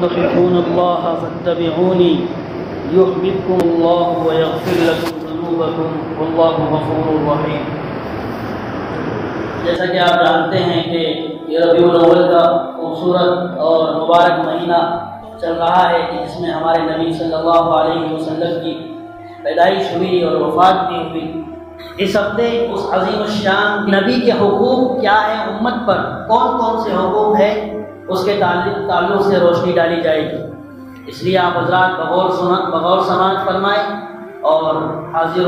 تحبون الله فاتبعوني يحببكم الله ويغفر لكم ذنوبكم والله غفور رحيم۔ جیسا کہ آپ جانتے ہیں کہ یہ ربیع الاول کا خوبصورت اور مبارک مہینہ چل رہا ہے کہ جس میں ہمارے نبی صلی اللہ علیہ وسلم کی پیدائش ہوئی اور وفات بھی ہوئی۔ اس ہفتے اس عظیم الشان نبی کے حقوق کیا ہیں امت پر، کون کون سے حقوق ہیں، اس کے تعلق سے روشنی ڈالی جائے گی۔ اس لیے آپ حضرات بغور سماعت فرمائیں اور حاضر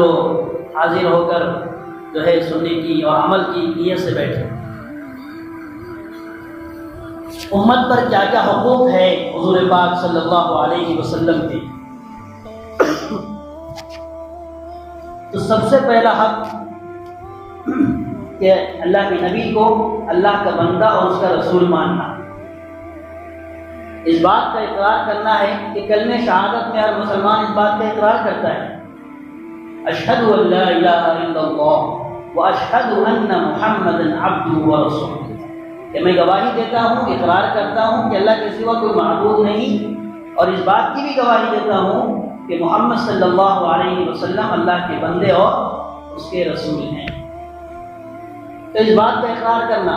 ہو کر جو ہے سننے کی اور عمل کی نیت سے بیٹھیں۔ امت پر کیا کیا حقوق ہے حضور پاک صلی اللہ علیہ وسلم کے؟ تو سب سے پہلا حق کہ اللہ کے نبی کو اللہ کا بندہ اور اس کا رسول ماننا، اس بات کا اقرار کرنا ہے کہ کلمہ شہادت میں ہر مسلمان اس بات کا اقرار کرتا ہے، اشہد ان لا الہ الا اللہ واشہد ان محمدا عبدہ ورسولہ، کہ میں گواہی دیتا ہوں، اقرار کرتا ہوں کہ اللہ کے سوا کوئی معبود نہیں، اور اس بات کی بھی گواہی دیتا ہوں کہ محمد صلی اللہ علیہ وسلم اللہ کے بندے اور اس کے رسول ہیں۔ تو اس بات کا اقرار کرنا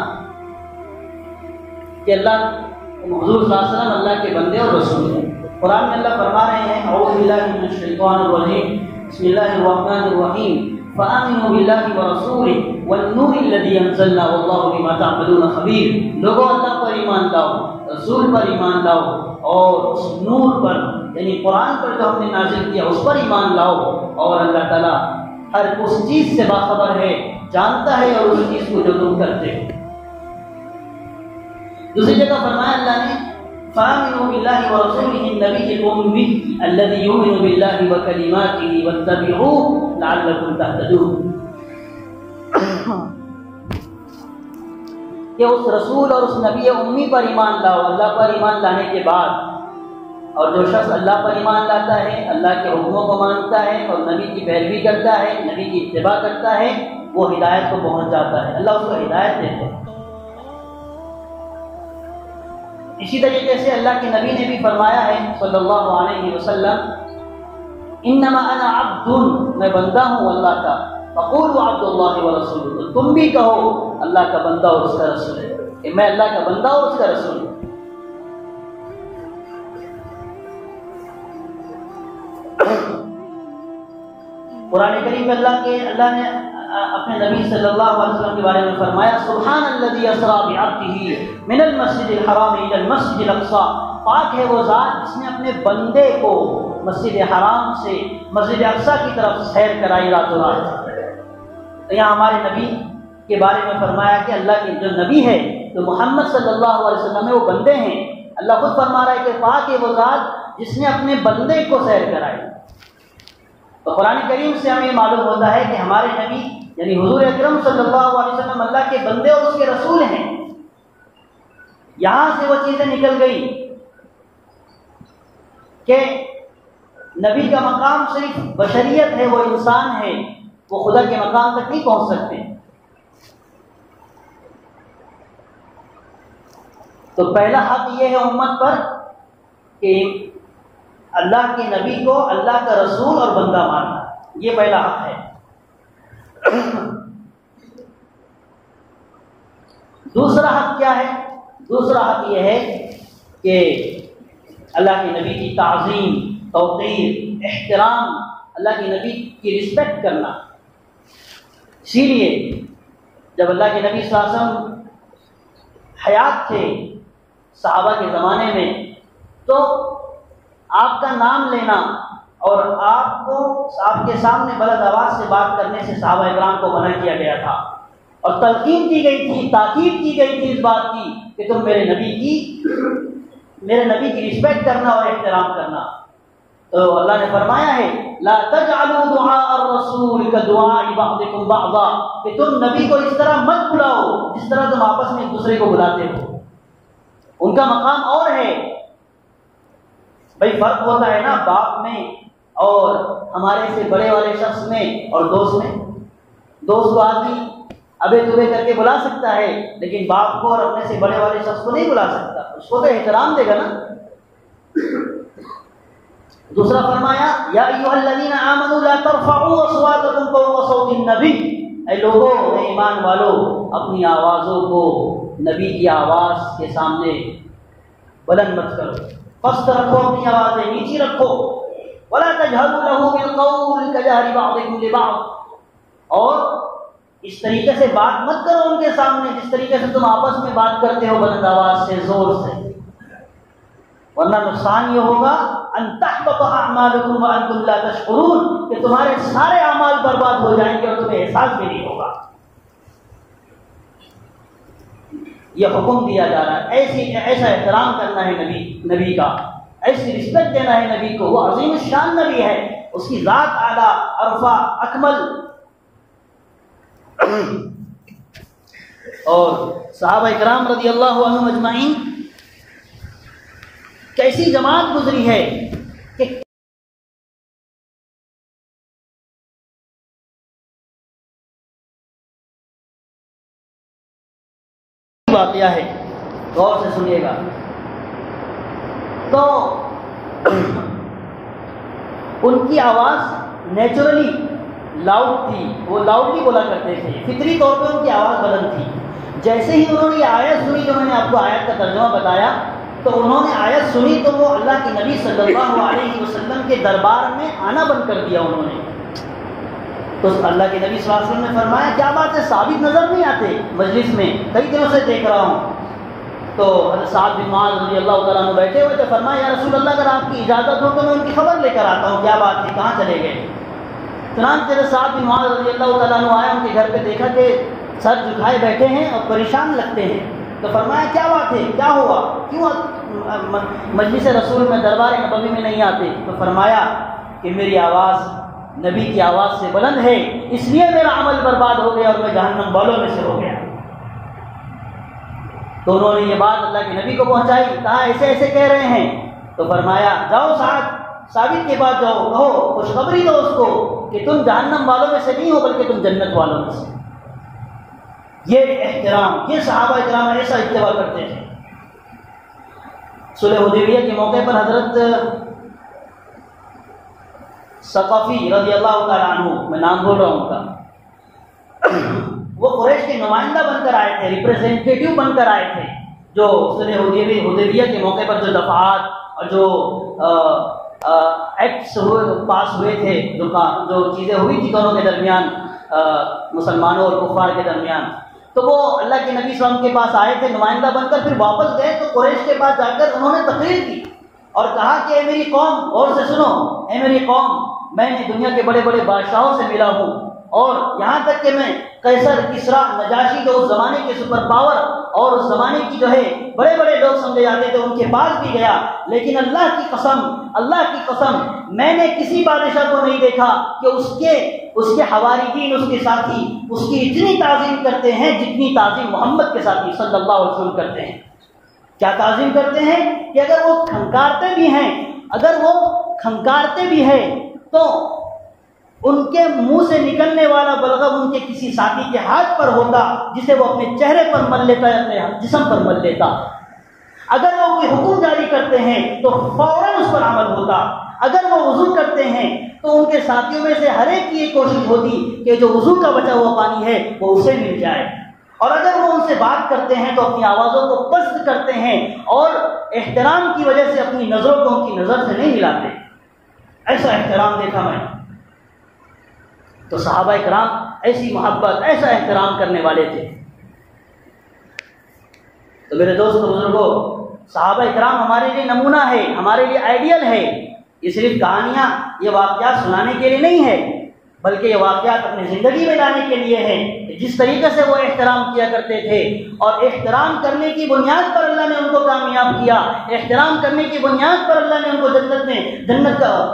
کہ حضور صلی اللہ علیہ وسلم اللہ کے بندے اور رسول ہیں۔ قرآن میں اللہ فرما رہے ہیں اعوذ باللہ من الشیطان الرجیم بسم اللہ الرحمن الرحیم فآمنوا باللہ ورسولہ والنور الذی انزلنا واللہ بما تعملون خبیر، لوگوں اللہ پر ایمان لاؤ، رسول پر ایمان لاؤ اور اس نور پر یعنی قرآن پر جو ہم نے نازل کیا اس پر ایمان لاؤ، اور اللہ تعالیٰ ہر اس چیز سے باخبر ہے، جانتا ہے اور اس چیز کو جو تم کرتے ہو۔ دوسری جگہ فرمایا اللہ نے فآمنوا باللہ ورسولہ النبی الأمی الذی یؤمن باللہ وکلماتہ واتبعوہ لعلکم تہتدون، کہ اس رسول اور اس نبی امی پر ایمان لاؤ، اللہ پر ایمان لانے کے بعد، اور جو شخص اللہ پر ایمان لاتا ہے، اللہ کے حکموں کو مانتا ہے اور نبی کی پیروی کرتا ہے، نبی کی اتباع کرتا ہے، وہ ہدایت کو پہنچ جاتا ہے، اللہ اس کو ہدایت دیتے ہیں۔ اسی طریقے سے اللہ کے نبی نے بھی فرمایا ہے صلی اللہ علیہ وسلم انما انا عبد، میں بندہ ہوں اللہ کا، فقولوا عبد اللہ ورسولہ، تو تم بھی کہو اللہ کا بندہ اور اس کا رسول ہے، کہ میں اللہ کا بندہ اور اس کا رسول ہوں۔ قرآن کریم میں اللہ نے اپنے نبی صلی اللہ علیہ وسلم کے بارے میں فرمایا سبحان الذی اسریٰ بعبدہ من المسجد الحرام الی المسجد الاقصی، پاک ہے وہ ذات جس نے اپنے بندے کو مسجد حرام سے مسجد اقصی کی طرف سیر کرائی راتوں رات۔ تو یہاں ہمارے نبی کے بارے میں فرمایا کہ اللہ کے جو نبی ہے تو محمد صلی اللہ علیہ وسلم ہے، وہ بندے ہیں۔ اللہ خود فرما رہا ہے کہ پاک ہے وہ ذات جس نے اپنے بندے کو سیر کرائی۔ تو قرآن کریم سے ہمیں معلوم ہوتا ہے کہ ہمارے نبی یعنی حضور اکرم صلی اللہ علیہ وسلم اللہ کے بندے اور اس کے رسول ہیں۔ یہاں سے وہ چیزیں نکل گئی کہ نبی کا مقام صرف بشریت ہے، وہ انسان ہے، وہ خدا کے مقام تک نہیں پہنچ سکتے۔ تو پہلا حق یہ ہے امت پر کہ اللہ کے نبی کو اللہ کا رسول اور بندہ ماننا، یہ پہلا حق ہے۔ دوسرا حق کیا ہے؟ دوسرا حق یہ ہے کہ اللہ کے نبی کی تعظیم، توقیر، احترام، اللہ کے نبی کی رسپیکٹ کرنا۔ اسی لیے جب اللہ کے نبی صلی اللہ علیہ وسلم حیات تھے صحابہ کے زمانے میں، تو آپ کا نام لینا اور آپ کو آپ کے سامنے بلند آواز سے بات کرنے سے صحابہ اکرام کو منع کیا گیا تھا، اور تلقین کی گئی تھی، تاکید کی گئی تھی اس بات کی کہ تم میرے نبی کی رسپیکٹ کرنا اور احترام کرنا۔ تو اللہ نے فرمایا ہے لا تجعلوا دعاء الرسول كدعاء بعضكم بعضا، کہ تم نبی کو اس طرح مت بلاؤ جس طرح تم آپس میں ایک دوسرے کو بلاتے ہو۔ ان کا مقام اور ہے، بھائی فرق ہوتا ہے نا باپ میں اور ہمارے سے بڑے والے شخص میں اور دوست میں۔ دوست کو آدمی ابے تبے کر کے بلا سکتا ہے، لیکن باپ کو اور اپنے سے بڑے والے شخص کو نہیں بلا سکتا، اس کو تو احترام دے گا نا۔ دوسرا فرمایا یا ایھا الذین آمنوا لا ترفعوا اصواتکم فوق صوت النبی، اے لوگوں، اے ایمان والو، اپنی آوازوں کو نبی کی آواز کے سامنے بلند مت کرو، پست رکھو، اپنی آوازیں نیچی رکھو، ولا تجهروا له بالقول كجهر بعضكم لبعض، اور اس طریقے سے بات مت کرو ان کے سامنے جس طریقے سے تم آپس میں بات کرتے ہو بلند آواز سے، زور سے، ورنہ نقصان یہ ہوگا ان تحبط اعمالکم وانتم لا تشعرون، کہ تمہارے سارے اعمال برباد ہو جائیں گے اور تمہیں احساس بھی نہیں ہوگا۔ یہ حکم دیا جا رہا ہے، ایسا احترام کرنا ہے نبی کا، ایسی رسپیکٹ دینا ہے نبی کو، وہ عظیم الشان نبی ہے، اس کی ذات اعلیٰ، عرفہ، اکمل۔ اور صحابہ اکرام رضی اللہ عنہم اجمعین کیسی جماعت گزری ہے کہ واقعہ ہے، غور سے سنیے گا۔ تو ان کی آواز نیچرلی لاؤڈ تھی، وہ لاؤڈلی بولا کرتے تھے، فطری طور پہ ان کی آواز بلند تھی۔ جیسے ہی انہوں نے یہ آیت سنی، جو میں نے آپ کو آیت کا ترجمہ بتایا، تو انہوں نے آیت سنی تو وہ اللہ کے نبی صلی اللہ علیہ وسلم کے دربار میں آنا بند کر دیا انہوں نے۔ تو اللہ کے نبی صلی اللہ علیہ وسلم نے فرمایا کیا بات ہے، ثابت نظر نہیں آتے مجلس میں، کئی دنوں سے دیکھ رہا ہوں۔ تو حضرت سعد بن معاذ رضی اللہ تعالیٰ عنہ بیٹھے ہوئے تھے، فرمایا یا رسول اللہ اگر آپ کی اجازت ہو تو میں ان کی خبر لے کر آتا ہوں، کیا بات ہے، کہاں چلے گئے۔ چنانچہ حضرت سعد بن معاذ رضی اللہ تعالیٰ عنہ آیا، ان کے گھر پہ دیکھا کہ سر جھکائے بیٹھے ہیں اور پریشان لگتے ہیں، تو فرمایا کیا بات ہے، کیا ہوا، کیوں مجلس رسول میں دربار نبوی میں نہیں آتے؟ تو فرمایا کہ میری آواز نبی کی آواز سے بلند ہے، اس لیے میرا عمل برباد ہو گیا اور میں جہنم والوں میں سے ہو گیا۔ تو انہوں نے یہ بات اللہ کے نبی کو پہنچائی، کہا ایسے ایسے کہہ رہے ہیں، تو فرمایا جاؤ ثابت کے بعد جاؤ، کہو، خوشخبری دو اس کو کہ تم جہنم والوں میں سے نہیں ہو بلکہ تم جنت والوں میں سے۔ یہ احترام، یہ صحابہ اکرام ایسا اتباع کرتے تھے۔ صلح حدیبیہ کے موقع پر حضرت ثقفی رضی اللہ تعالیٰ عنہ، میں نام بول رہا ہوں ان کا، وہ قریش کے نمائندہ بن کر آئے تھے، ریپریزنٹیٹیو بن کر آئے تھے، جو صلح حدیبیہ کے موقع پر جو دفعات اور جو ایکٹس پاس ہوئے تھے، جو چیزیں ہوئی تھی دونوں کے درمیان، مسلمانوں اور کفار کے درمیان، تو وہ اللہ کے نبی صلی اللہ علیہ وسلم کے پاس آئے تھے نمائندہ بن کر، پھر واپس گئے تو قریش کے پاس جا کر انہوں نے تقریر کی اور کہا کہ اے میری قوم، غور سے سنو، اے میری قوم، میں نے دنیا کے بڑے بڑے بادشاہوں سے ملا ہوں، اور یہاں تک کہ میں قیصر، کسریٰ، نجاشی، جو اس زمانے کے سپر پاور اور اس زمانے کی جو ہے بڑے بڑے لوگ سمجھے جاتے تھے، ان کے پاس بھی گیا، لیکن اللہ کی قسم میں نے کسی بادشاہ کو نہیں دیکھا کہ اس کے حواریین، اس کے ساتھی اس کی اتنی تعظیم کرتے ہیں جتنی تعظیم محمد کے ساتھی صلی اللہ علیہ وسلم کرتے ہیں۔ کیا تعظیم کرتے ہیں کہ اگر وہ کھنکارتے بھی ہیں تو ان کے منہ سے نکلنے والا بلغم ان کے کسی ساتھی کے ہاتھ پر ہوتا، جسے وہ اپنے چہرے پر مل لیتا ہے، اپنے جسم پر مل لیتا۔ اگر وہ کوئی حکم جاری کرتے ہیں تو فوراً اس پر عمل ہوتا۔ اگر وہ وضو کرتے ہیں تو ان کے ساتھیوں میں سے ہر ایک کی یہ کوشش ہوتی کہ جو وضو کا بچا ہوا پانی ہے وہ اسے مل جائے۔ اور اگر وہ ان سے بات کرتے ہیں تو اپنی آوازوں کو پست کرتے ہیں اور احترام کی وجہ سے اپنی نظروں کو ان کی نظر سے نہیں ملاتے۔ ایسا احترام دیکھا میں۔ تو صحابہ اکرام ایسی محبت، ایسا احترام کرنے والے تھے۔ تو میرے دوست بزرگوں، صحابہ اکرام ہمارے لیے نمونہ ہے، ہمارے لیے آئیڈیل ہے۔ یہ صرف کہانیاں، یہ واقعات سنانے کے لیے نہیں ہے، بلکہ یہ واقعات اپنی زندگی میں لانے کے لیے ہیں۔ جس طریقے سے وہ احترام کیا کرتے تھے اور احترام کرنے کی بنیاد پر اللہ نے ان کو کامیاب کیا، احترام کرنے کی بنیاد پر اللہ نے ان کو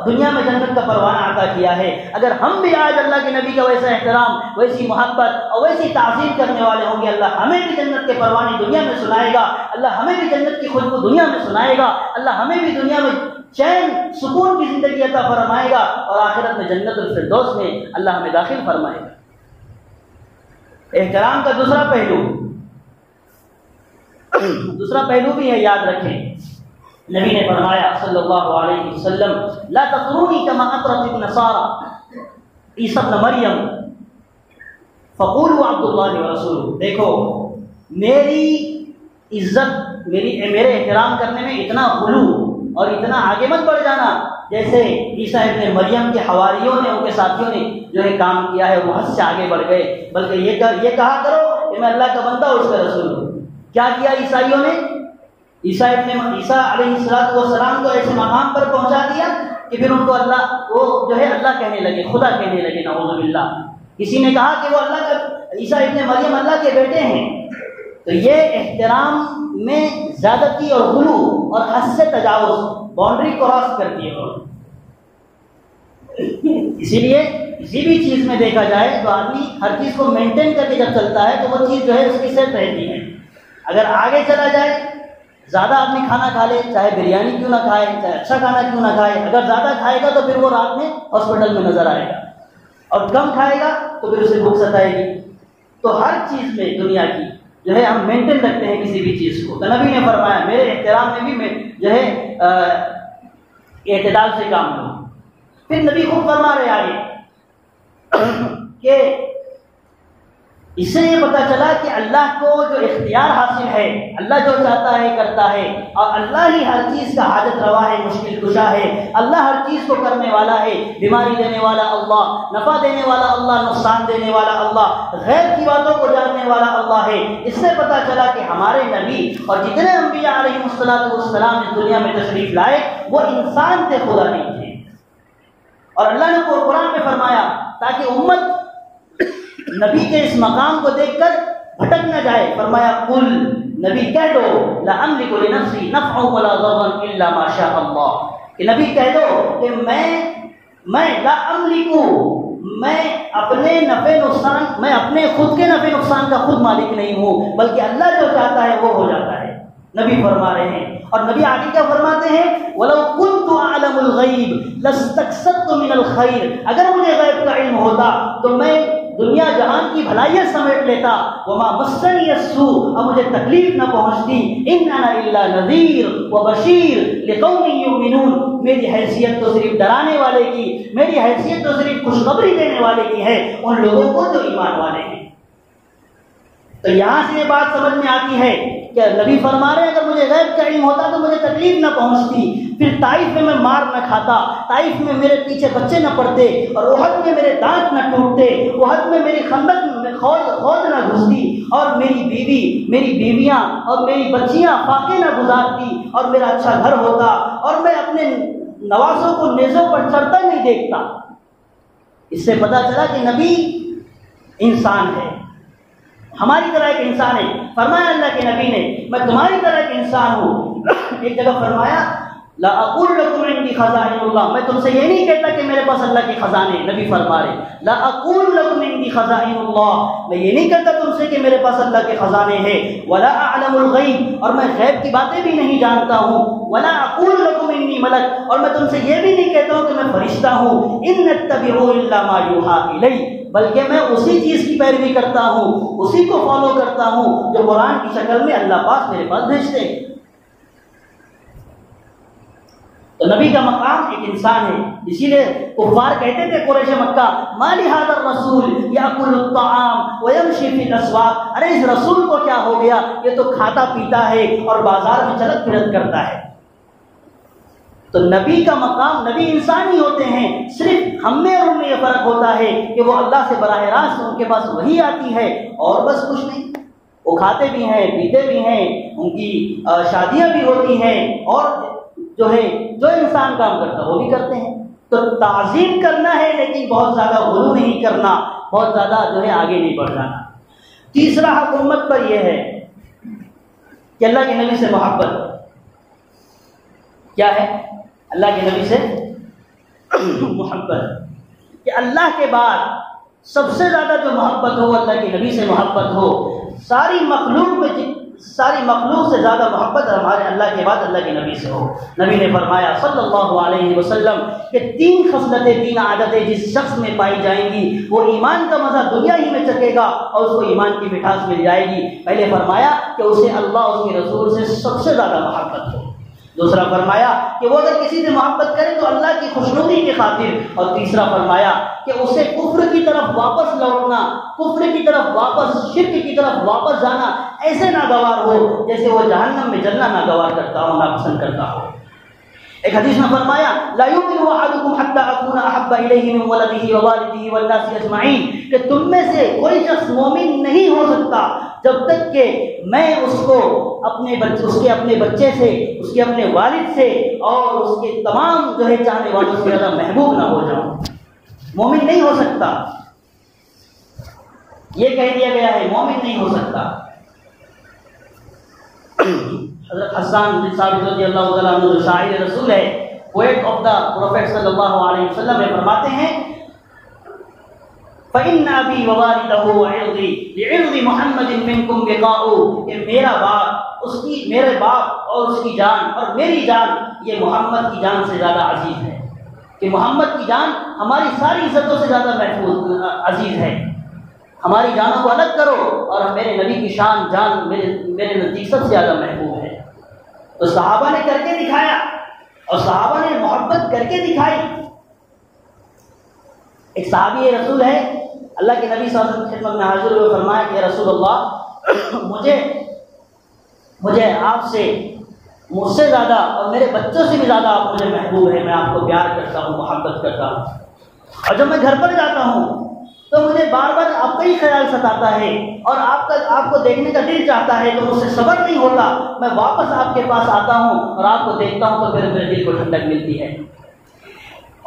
دنیا میں جنت کا پروانہ عطا کیا ہے۔ اگر ہم بھی آج اللہ کے نبی کا ویسا احترام، ویسی محبت اور ویسی تعظیم کرنے والے ہوں گے، اللہ ہمیں بھی جنت کے پروانے دنیا میں سنائے گا، اللہ ہمیں بھی جنت کی خوشبو دنیا میں سنائے گا، اللہ ہمیں بھی دنیا میں چین سکون کی زندگی عطا فرمائے گا، اور آخرت میں جنت الفردوس میں اللہ ہمیں داخل فرمائے گا۔ احترام کا دوسرا پہلو بھی ہے، یاد رکھیں نبی نے فرمایا صلی اللہ علیہ وسلم لا تطرونی کما اطرت النصارى عیسی ابن مریم فقولوا عبد اللہ ورسولہ. دیکھو میری عزت میرے احترام کرنے میں اتنا غلو اور اتنا آگے مت بڑھ جانا جیسے عیسیٰ ابن مریم کے حواریوں نے ان کے ساتھیوں نے جو ہے کام کیا ہے وہ حد سے آگے بڑھ گئے، بلکہ یہ کہا کرو کہ میں اللہ کا بندہ اور اس کا رسول ہوں. کیا کیا عیسائیوں نے؟ عیسیٰ علیہ السلام کو ایسے مقام پر پہنچا دیا کہ پھر ان کو وہ جو ہے اللہ کہنے لگے، خدا کہنے لگے، نعوذ باللہ. کسی نے کہا کہ وہ اللہ کا عیسیٰ ابن مریم اللہ کے بیٹے ہیں. تو یہ احترام میں زیادتی اور غلو اور حد سے تجاوز، باؤنڈری کراس کر دی ہے. اسی لیے کسی بھی چیز میں دیکھا جائے تو آدمی ہر چیز کو مینٹین کر کے جب چلتا ہے تو وہ چیز جو ہے اس کی صحت رہتی ہے. اگر آگے چلا جائے، زیادہ آدمی کھانا کھا لے، چاہے بریانی کیوں نہ کھائے، چاہے اچھا کھانا کیوں نہ کھائے، اگر زیادہ کھائے گا تو پھر وہ رات میں ہاسپٹل میں نظر آئے گا، اور کم کھائے گا تو پھر اسے بھوک ستائے گی. تو ہر چیز میں دنیا کی جو ہے ہم مینٹین رکھتے ہیں کسی بھی چیز کو. تو نبی نے فرمایا میرے احترام میں بھی میں جو ہے اعتدال سے کام لوں. پھر نبی خود فرما رہے آگے کہ اس سے یہ پتہ چلا کہ اللہ کو جو اختیار حاصل ہے، اللہ جو چاہتا ہے کرتا ہے، اور اللہ ہی ہر چیز کا حاجت روا ہے، مشکل کشا ہے. اللہ ہر چیز کو کرنے والا ہے، بیماری دینے والا اللہ، نفع دینے والا اللہ، نقصان دینے والا اللہ، غیب کی باتوں کو جاننے والا اللہ ہے. اس سے پتہ چلا کہ ہمارے نبی اور جتنے انبیاء علیہ السلام اس دنیا میں تشریف لائے وہ انسان تھے، خدا نہیں تھے. اور اللہ نے قرآن میں فرمایا تاکہ امت نبی کے اس مقام کو دیکھ کر بھٹک نہ جائے، فرمایا قل، نبی کہہ دو، لا املک لنفسی نفعا ولا ضرا الا ما شاء اللہ، کہ نبی کہہ دو کہ میں لا املک، میں اپنے نفع نقصان، میں اپنے خود کے نفع نقصان کا خود مالک نہیں ہوں، بلکہ اللہ جو چاہتا ہے وہ ہو جاتا ہے. نبی فرما رہے ہیں. اور نبی آگے کیا فرماتے ہیں؟ وَلَوْ كُنْتُ أَعْلَمُ الْغَيْبِ لَاسْتَكْثَرْتُ مِنَ الْخَيْرِ، اگر مجھے غیب کا علم ہوتا تو میں دنیا جہان کی بھلائیاں سمیٹ لیتا. وَمَا مَسَّنِيَ السُّوءُ، اب مجھے تکلیف نہ پہنچتی. إِنْ أَنَا إِلَّا نَذِيرٌ وَبَشِيرٌ لِقَوْمٍ يُؤْمِنُونَ، میری حیثیت تو صرف ڈرانے والے کی، میری حیثیت تو صرف خوشخبری دینے والے کی ہے ان لوگوں کو جو ایمان والے ہیں. تو یہاں سے یہ بات سمجھ میں آتی ہے کہ نبی فرما رہے ہیں اگر مجھے غیب کا علم ہوتا تو مجھے تکلیف نہ پہنچتی، پھر طائف میں مار نہ کھاتا، طائف میں میرے پیچھے بچے نہ پڑتے، اور احد میں میرے دانت نہ ٹوٹتے، احد میں میری خندق میں خود نہ گھستی، اور میری بیوی، میری بیویاں اور میری بچیاں فاقے نہ گزارتی، اور میرا اچھا گھر ہوتا، اور میں اپنے نوازوں کو نیزوں پر چڑھتا نہیں دیکھتا. اس سے پتہ چلا کہ نبی انسان ہے، ہماری طرح ایک انسان ہے. فرمایا اللہ کے نبی نے میں تمہاری طرح ایک انسان ہوں. ایک جگہ فرمایا لا اقول لکم عندی خزائن اللہ، میں تم سے یہ نہیں کہتا کہ میرے پاس اللہ کے خزانے. نبی فرما رہے لا اقول لکم عندی خزائن اللہ، میں یہ نہیں کہتا تم سے کہ میرے پاس اللہ کے خزانے ہیں. ولا اعلم الغیب، اور میں غیب کی باتیں بھی نہیں جانتا ہوں. ولا اقول لکم انی ملک، اور میں تم سے یہ بھی نہیں کہتا ہوں کہ میں فرشتہ ہوں. ان اتبع الا ما یوحى الی، بلکہ میں اسی چیز کی پیروی کرتا ہوں، اسی کو فالو کرتا ہوں جو قرآن کی شکل میں اللہ پاک میرے پاس بھیجتے ہیں. تو نبی کا مقام ایک انسان ہے. اسی لیے کفار کہتے تھے قریش مکہ ما لهذا الرسول یاکل الطعام ویمشی فی الاسواق، ارے اس رسول کو کیا ہو گیا، یہ تو کھاتا پیتا ہے اور بازار میں چلت پھرت کرتا ہے. تو نبی کا مقام، نبی انسان ہی ہوتے ہیں، صرف ہم میں اور ان میں یہ فرق ہوتا ہے کہ وہ اللہ سے براہ راست ان کے پاس وحی آتی ہے اور بس کچھ نہیں. وہ کھاتے بھی ہیں، پیتے بھی ہیں، ان کی شادیاں بھی ہوتی ہیں، اور جو ہے جو انسان کام کرتا ہے وہ بھی کرتے ہیں. تو تعظیم کرنا ہے لیکن بہت زیادہ غلو نہیں کرنا، بہت زیادہ جو ہے آگے نہیں بڑھ جانا. تیسرا حق امت پر یہ ہے کہ اللہ کے نبی سے محبت. کیا ہے؟ اللہ کے نبی سے محبت، کہ اللہ کے بعد سب سے زیادہ جو محبت ہو اللہ کے نبی سے محبت ہو. ساری مخلوق سے زیادہ محبت ہمارے اللہ کے بعد اللہ کے نبی سے ہو. نبی نے فرمایا صلی اللہ علیہ وسلم کہ 3 خصلتیں، 3 عادتیں جس شخص میں پائی جائیں گی وہ ایمان کا مزہ دنیا ہی میں چکے گا اور اس کو ایمان کی مٹھاس مل جائے گی. پہلے فرمایا کہ اسے اللہ اس کے رسول سے سب سے زیادہ محبت ہو. دوسرا فرمایا کہ وہ اگر کسی سے محبت کرے تو اللہ کی خوشنودی کی خاطر، اور تیسرا فرمایا کہ اسے کفر کی طرف واپس لوٹنا، کفر کی طرف واپس، شرک کی طرف واپس جانا ایسے ناگوار ہو جیسے وہ جہنم میں جلنا ناگوار کرتا ہو، ناپسند کرتا ہو۔ ایک حدیث میں فرمایا لا یؤمن احدکم حتی اکون احب الیہ من ولدہ ووالدہ والناس اجمعین، کہ تم میں سے کوئی شخص مومن نہیں ہو سکتا جب تک کہ میں اس کو اس کے اپنے بچے سے، اس کے اپنے والد سے اور اس کے تمام جو ہے چاہنے والوں سے زیادہ محبوب نہ ہو جاؤں۔ مومن نہیں ہو سکتا، یہ کہہ دیا گیا ہے، مومن نہیں ہو سکتا۔ حضرت حسان بن ثابت رضی اللہ تعالیٰ عنہ جو شاعر رسول ہے، پوئٹ آف دا پروفیٹ صلی اللہ علیہ وسلم میں فرماتے ہیں فَإِنَّ أَبِي وَوَالِدَهُ وَعِرْضِي لِعِرْضِ مُحَمَّدٍ مِّنْكُمْ بِقَاءُ، کہ میرا باپ، میرے باپ اور اس کی جان اور میری جان یہ محمد کی جان سے زیادہ عزیز ہے، کہ محمد کی جان ہماری ساری عزتوں سے زیادہ محفوظ عزیز ہے۔ ہماری جانوں کو الگ کرو اور میرے نبی کی شان جان میرے نزدیک سب سے زیادہ محبوب ہے۔ تو صحابہ نے کر کے دکھایا اور صحابہ نے محبت کر کے دکھائی۔ ایک صحابی رسول ہے، اللہ کے نبی صلی اللہ علیہ وسلم کی خدمت میں حاضر ہوئے، فرمایا کہ رسول اللہ مجھے آپ سے، مجھ سے زیادہ اور میرے بچوں سے بھی زیادہ آپ مجھے محبوب ہے، میں آپ کو پیار کرتا ہوں، محبت کرتا ہوں، اور جب میں گھر پر جاتا ہوں تو مجھے بار بار آپ کا ہی خیال ستاتا ہے اور آپ کو دیکھنے کا دل چاہتا ہے، تو مجھ سے صبر نہیں ہوتا، میں واپس آپ کے پاس آتا ہوں اور آپ کو دیکھتا ہوں تو پھر میرے دل کو ٹھنڈک ملتی ہے۔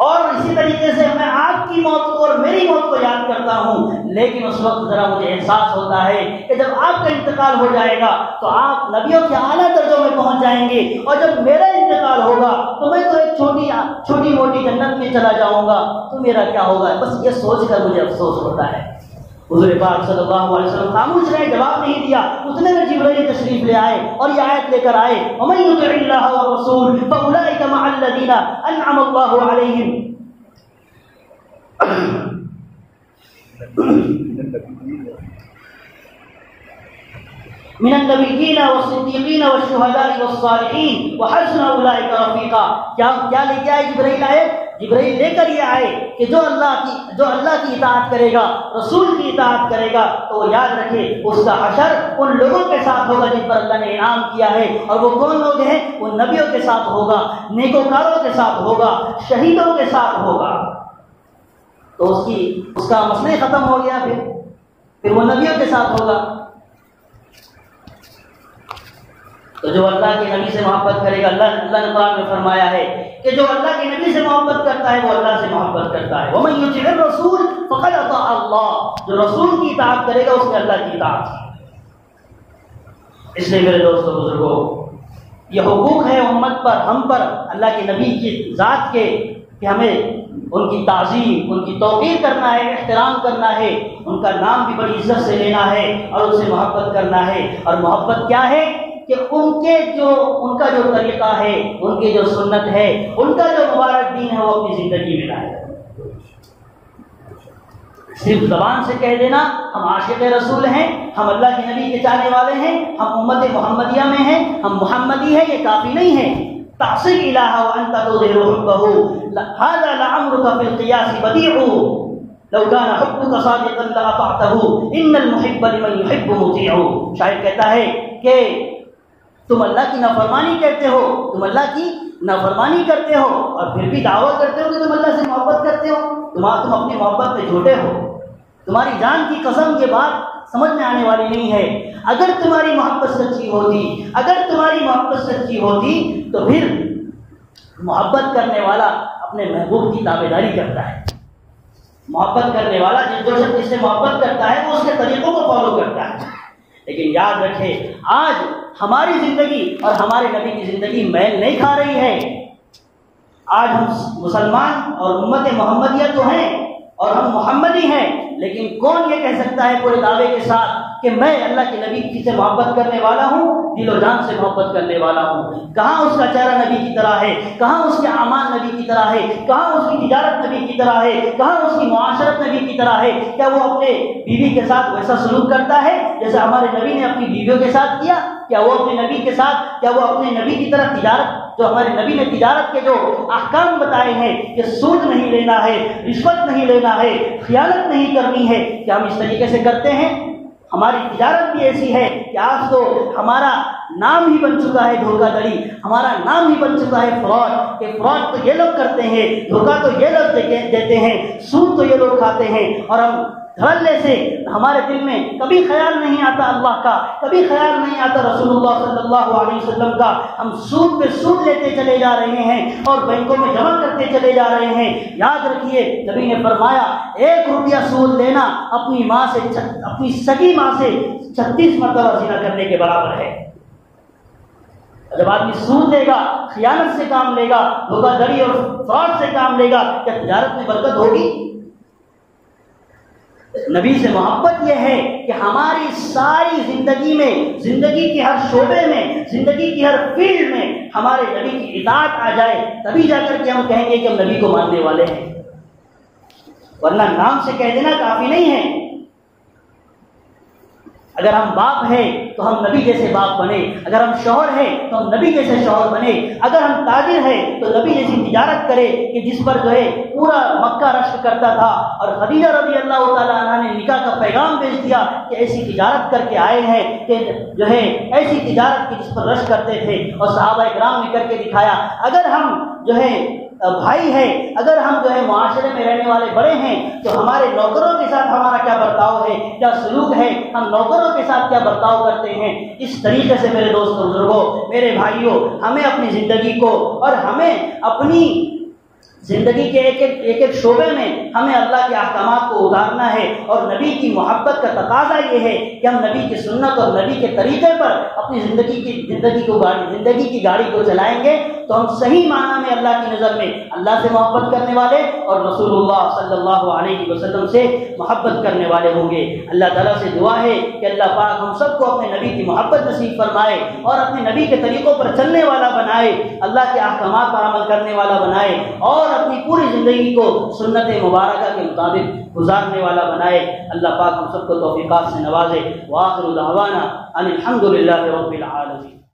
اور اسی طریقے سے میں آپ کی موت کو اور میری موت کو یاد کرتا ہوں، لیکن اس وقت ذرا مجھے احساس ہوتا ہے کہ جب آپ کا انتقال ہو جائے گا تو آپ نبیوں کے اعلیٰ درجوں میں پہنچ جائیں گے، اور جب میرا انتقال ہوگا تو میں تو ایک چھوٹی موٹی جنت میں چلا جاؤں گا، تو میرا کیا ہوگا؟ بس یہ سوچ کر مجھے افسوس ہوتا ہے۔ حضور پاک صلی اللہ علیہ وسلم خاموش رہے، جواب نہیں دیا۔ اتنے میں جبرائیل تشریف لے آئے اور یہ آیت لے کر آئے وَمَن يُطِعِ اللَّهَ وَالرَّسُولَ فَأُولَٰئِكَ مَعَ الَّذِينَ أَنْعَمَ اللَّهُ عَلَيْهِمْ من النبیین والصدیقین والشہداء والصالحین وحسن اولئک رفیقا۔ کیا لے کے آئے جبرائیل؟ جبرائیل لے کر یہ آئے کہ جو اللہ کی اطاعت کرے گا، رسول کی اطاعت کرے گا، تو وہ یاد رکھے اس کا حشر ان لوگوں کے ساتھ ہوگا جن پر اللہ نے انعام کیا ہے، اور وہ کون لوگ ہیں؟ وہ نبیوں کے ساتھ ہوگا، نیکوکاروں کے ساتھ ہوگا، شہیدوں کے ساتھ ہوگا۔ تو اس کا مسئلہ ختم ہو گیا، پھر وہ نبیوں کے ساتھ ہوگا۔ تو جو اللہ کے نبی سے محبت کرے گا، اللہ نے قرآن میں فرمایا ہے کہ جو اللہ کے نبی سے محبت کرتا ہے وہ اللہ سے محبت کرتا ہے۔ وَمَن يُطِعِ الرَّسُولَ فَقَدْ أَطَاعَ اللَّهَ، جو رسول کی اطاعت کرے گا اس نے اللہ کی اطاعت کی۔ اس لیے میرے دوستو بزرگوں، یہ حقوق ہے امت پر، ہم پر، اللہ کے نبی کی ذات کے، کہ ہمیں ان کی تعظیم، ان کی توقیر کرنا ہے، احترام کرنا ہے، ان کا نام بھی بڑی عزت سے لینا ہے اور ان سے محبت کرنا ہے۔ اور محبت کیا ہے؟ کہ ان کا جو طریقہ ہے، ان کی جو سنت ہے، ان کا جو مبارک دین ہے وہ اپنی زندگی میں لائے۔ صرف زبان سے کہہ دینا ہم عاشق رسول ہیں، ہم اللہ کے نبی کے چاہنے والے ہیں، ہم امت محمدیہ میں ہیں، ہم محمدی ہیں، یہ کافی نہیں ہے۔ تعصب الہ وانت تظہر حبہ هذا لعمرك في القياس بديع لو كان حبك صادقا لاطعته ان المحب لمن يحب مطيع۔ شاعر کہتا ہے کہ تم اللہ کی نافرمانی کرتے ہو، تم اللہ کی نافرمانی کرتے ہو اور پھر بھی دعویٰ کرتے ہو کہ تم اللہ سے محبت کرتے ہو، تم اپنی محبت میں جھوٹے ہو۔ تمہاری جان کی قسم یہ بات سمجھ میں آنے والی نہیں ہے۔ اگر تمہاری محبت سچی ہوتی تو پھر محبت کرنے والا اپنے محبوب کی تابعداری کرتا ہے۔ محبت کرنے والا جس سے محبت کرتا ہے وہ اس کے طریقوں کو فالو کرتا ہے۔ لیکن یاد رکھے، آج ہماری زندگی اور ہمارے نبی کی زندگی میل نہیں کھا رہی ہے۔ آج ہم مسلمان اور امت محمدیہ تو ہیں اور ہم محمدی ہیں، لیکن کون یہ کہہ سکتا ہے پورے دعوے کے ساتھ کہ میں اللہ کے نبی سے محبت کرنے والا ہوں، دل و جان سے محبت کرنے والا ہوں؟ کہاں اس کا چہرہ نبی کی طرح ہے، کہاں اس کے اعمال نبی کی طرح ہے، کہاں اس کی تجارت نبی کی طرح ہے، کہاں اس کی معاشرت نبی کی طرح ہے؟ کیا وہ اپنے بیوی کے ساتھ ویسا سلوک کرتا ہے جیسے ہمارے نبی نے اپنی بیویوں کے ساتھ کیا؟ کیا وہ اپنے نبی کے ساتھ، کیا وہ اپنے نبی کی طرح جو ہمارے نبی نے تجارت کے جو احکام بتائے ہیں کہ سود نہیں لینا ہے، رشوت نہیں لینا ہے، خیانت نہیں کرنی ہے، کیا ہم اس طریقے سے کرتے ہیں؟ ہماری تجارت بھی ایسی ہے کہ آج تو ہمارا نام ہی بن چکا ہے دھوکہ دڑی، ہمارا نام ہی بن چکا ہے فراڈ، کہ فراڈ تو یہ لوگ کرتے ہیں، دھوکہ تو یہ لوگ دیتے ہیں، سود تو یہ لوگ کھاتے ہیں، اور ہم دھڑلے سے ہمارے دل میں کبھی خیال نہیں آتا اللہ کا، کبھی خیال نہیں آتا رسول اللہ صلی اللہ علیہ وسلم کا، ہم سود پہ سود لیتے چلے جا رہے ہیں اور بینکوں میں جمع کرتے چلے جا رہے ہیں۔ یاد رکھیے نبی نے فرمایا 1 روپیہ سود لینا اپنی ماں سے، اپنی سگی ماں سے 36 مرتبہ زنا کرنے کے برابر ہے۔ جب آدمی سود لے گا، خیانت سے کام لے گا، دھوکہ دڑی اور فراڈ سے کام لے گا، کیا تجارت میں برکت ہوگی؟ نبی سے محبت یہ ہے کہ ہماری ساری زندگی میں، زندگی کے ہر شعبے میں، زندگی کی ہر فیلڈ میں ہمارے نبی کی اطاعت آ جائے، تبھی جا کر کے ہم کہیں گے کہ ہم نبی کو ماننے والے ہیں، ورنہ نام سے کہہ دینا کافی نہیں ہے۔ اگر ہم باپ ہیں تو ہم نبی جیسے باپ بنے، اگر ہم شوہر ہیں تو ہم نبی جیسے شوہر بنے، اگر ہم تاجر ہیں تو نبی جیسی تجارت کرے کہ جس پر جو ہے پورا مکہ رشک کرتا تھا، اور خدیجہ رضی اللہ تعالیٰ عنہ نے نکاح کا پیغام بھیج دیا کہ ایسی تجارت کر کے آئے ہیں کہ جو ہے ایسی تجارت کی جس پر رشک کرتے تھے، اور صحابہ کرام نے کر کے دکھایا۔ اگر ہم جو ہے بھائی ہے، اگر ہم جو ہے معاشرے میں رہنے والے بڑے ہیں تو ہمارے نوکروں کے ساتھ ہمارا کیا برتاؤ ہے، کیا سلوک ہے، ہم نوکروں کے ساتھ کیا برتاؤ کرتے ہیں۔ اس طریقے سے میرے دوستوں، بزرگوں، میرے بھائیوں، ہمیں اپنی زندگی کو اور ہمیں اپنی زندگی کے ایک شعبے میں ہمیں اللہ کے احکامات کو اتارنا ہے، اور نبی کی محبت کا تقاضا یہ ہے کہ ہم نبی کی سنت اور نبی کے طریقے پر اپنی زندگی کی گاڑی کو چلائیں گے تو ہم صحیح معنی میں اللہ کی نظر میں اللہ سے محبت کرنے والے اور رسول اللہ صلی اللہ علیہ وسلم سے محبت کرنے والے ہوں گے۔ اللہ تعالیٰ سے دعا ہے کہ اللہ پاک ہم سب کو اپنے نبی کی محبت نصیب فرمائے اور اپنے نبی کے طریقوں پر چلنے والا بنائے، اللہ کے احکامات پر عمل کرنے والا بنائے، اور اپنی پوری زندگی کو سنت مبارکہ کے مطابق گزارنے والا بنائے۔ اللہ پاک ہم سب کو توفیقات سے نوازے۔ وآخر دعوانا ان الحمد للہ رب العالمین۔